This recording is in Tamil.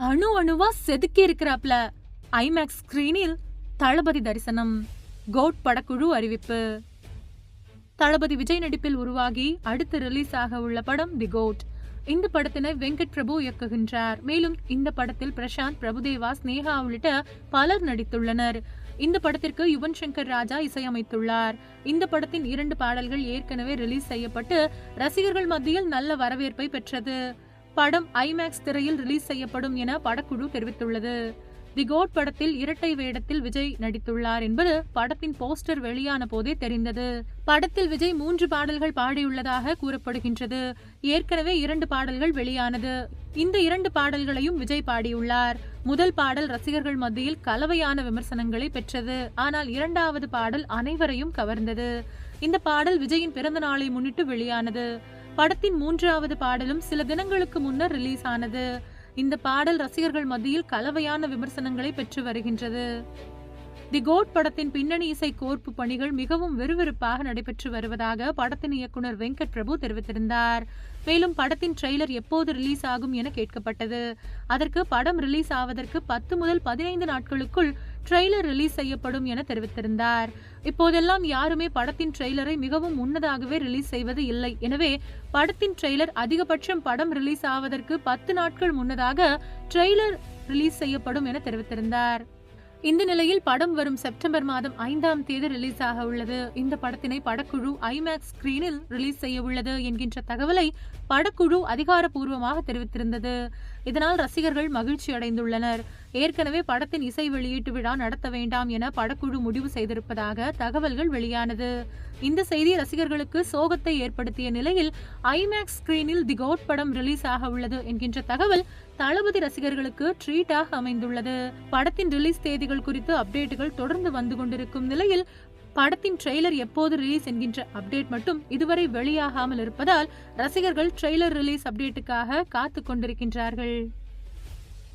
அணு அணுவா செதுக்கி இருக்கிறாப்ல. ஐமேக்ஸ் ஸ்கிரீனில் தளபதி தரிசனம். கோட் படக்குழு அறிவிப்பு. தளபதி விஜய் நடிப்பில் உருவாகி அடுத்து ரிலீஸ் ஆக உள்ள படம் தி கோட். இந்த படத்தினை வெங்கட் பிரபு இயக்குகின்றார். மேலும் இந்த படத்தில் பிரசாந்த், பிரபுதேவா, ஸ்னேகா உள்ளிட்ட பலர் நடித்துள்ளனர். இந்த படத்திற்கு யுவன் சங்கர் ராஜா இசையமைத்துள்ளார். இந்த படத்தின் 2 பாடல்கள் ஏற்கனவே ரிலீஸ் செய்யப்பட்டு ரசிகர்கள் மத்தியில் நல்ல வரவேற்பை பெற்றது. படம் ஐமேக்ஸ் திரையில் ரிலீஸ் செய்யப்படும் என படக்குழு தெரிவித்துள்ளது. தி கோட் படத்தில் இரட்டை வேடத்தில் விஜய் நடித்துள்ளார் என்பது படத்தின் போஸ்டர் வெளியான போதே தெரிந்தது. படத்தில் விஜய் 3 பாடல்கள் பாடியுள்ளதாக கூறப்படுகின்றது. ஏற்கனவே 2 பாடல்கள் வெளியானது. இந்த 2 பாடல்களையும் விஜய் பாடியுள்ளார். முதல் பாடல் ரசிகர்கள் மத்தியில் கலவையான விமர்சனங்களை பெற்றது. ஆனால் 2வது பாடல் அனைவரையும் கவர்ந்தது. இந்த பாடல் விஜயின் பிறந்த நாளை முன்னிட்டு வெளியானது. படத்தின் 3வது பாடலும் சில தினங்களுக்கு முன்னர் ரிலீஸ் ஆனது. இந்த பாடல் ரசிகர்கள் மத்தியில் கலவையான விமர்சனங்களை பெற்று வருகின்றது. தி கோட் படத்தின் பின்னணி இசை கோர்ப்பு பணிகள் மிகவும் விறுவிறுப்பாக நடைபெற்று வருவதாக படத்தின் இயக்குனர் வெங்கட் பிரபு தெரிவித்திருந்தார். மேலும் படத்தின் ட்ரெய்லர் எப்போது ரிலீஸ் ஆகும் என கேட்கப்பட்டது. அதற்கு படம் ரிலீஸ் ஆவதற்கு 10 முதல் 15 நாட்களுக்குள் ட்ரெய்லர் ரிலீஸ் செய்யப்படும் என தெரிவித்திருந்தார். இப்போதெல்லாம் யாருமே படத்தின் ட்ரெய்லரை மிகவும் முன்னதாகவே ரிலீஸ் செய்வது இல்லை. எனவே படத்தின் ட்ரெய்லர் அதிகபட்சம் படம் ரிலீஸ் ஆவதற்கு 10 நாட்கள் முன்னதாக ட்ரெய்லர் ரிலீஸ் செய்யப்படும் என தெரிவித்திருந்தார். இந்த நிலையில் படம் வரும் செப்டம்பர் மாதம் 5ஆம் தேதி ரிலீஸ் ஆக உள்ளது. இந்த படத்தினை படக்குழு ஐமேக்ஸ் ஸ்கிரீனில் ரிலீஸ் செய்ய உள்ளது என்கின்ற தகவலை படக்குழு அதிகாரப்பூர்வமாக தெரிவித்திருந்தது. இதனால் ரசிகர்கள் மகிழ்ச்சி அடைந்துள்ளனர். ஏற்கனவே படத்தின் இசை வெளியீட்டு விழா நடத்த வேண்டாம் என படக்குழு முடிவு செய்திருப்பதாக தகவல்கள் வெளியானது. இந்த செய்தி ரசிகர்களுக்கு சோகத்தை ஏற்படுத்திய நிலையில் ஐமேக்ஸ் ஸ்கிரீனில் தி கோட் படம் ரிலீஸ் ஆக உள்ளது என்கின்ற தகவல் தளபதி ரசிகர்களுக்கு ட்ரீட்டாக அமைந்துள்ளது. படத்தின் ரிலீஸ் தேதிகள் குறித்து அப்டேட்டுகள் தொடர்ந்து வந்து கொண்டிருக்கும் நிலையில் படத்தின் ட்ரெய்லர் எப்போது ரிலீஸ் என்கின்ற அப்டேட் மட்டும் இதுவரை வெளியாகாமல் இருப்பதால் ரசிகர்கள் ட்ரெய்லர் ரிலீஸ் அப்டேட்டுக்காக காத்துக் கொண்டிருக்கின்றார்கள்.